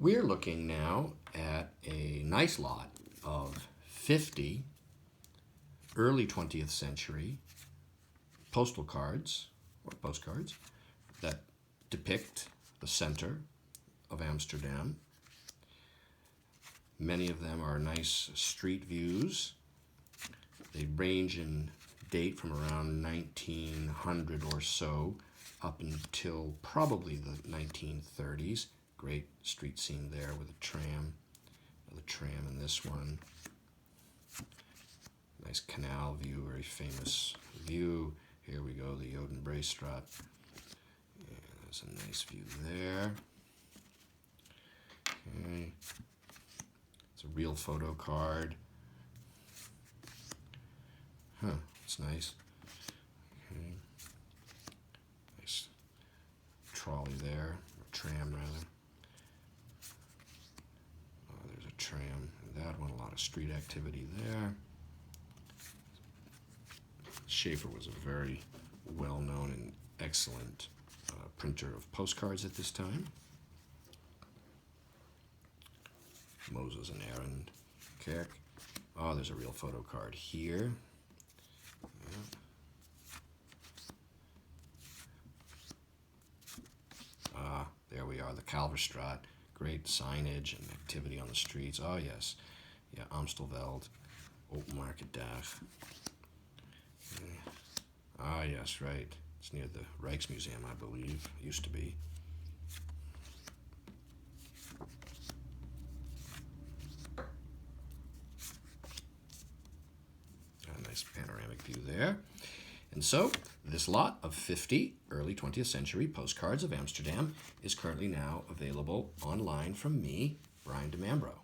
We're looking now at a nice lot of 50 early 20th century postal cards or postcards that depict the center of Amsterdam. Many of them are nice street views. They range in date from around 1900 or so up until probably the 1930s. Great street scene there with a tram. Another tram in this one. Nice canal view, very famous view. Here we go, the Jodenbraestraat. Yeah, there's a nice view there. Okay. It's a real photo card. Huh, it's nice. Okay. Nice trolley there, or tram rather. Oh, there's a tram. That one, a lot of street activity there. Schaefer was a very well-known and excellent printer of postcards at this time. Moses and Aaron Kerk. Oh, there's a real photo card here. Yeah. There we are, the Kalverstraat. Great signage and activity on the streets. Oh, yes. Yeah, Amstelveld, Openmarket Dag. Ah, yes, right. It's near the Rijksmuseum, I believe. Used to be. A nice panoramic view there. And so, this lot of 50 early 20th century postcards of Amsterdam is currently now available online from me, Brian DeMambro.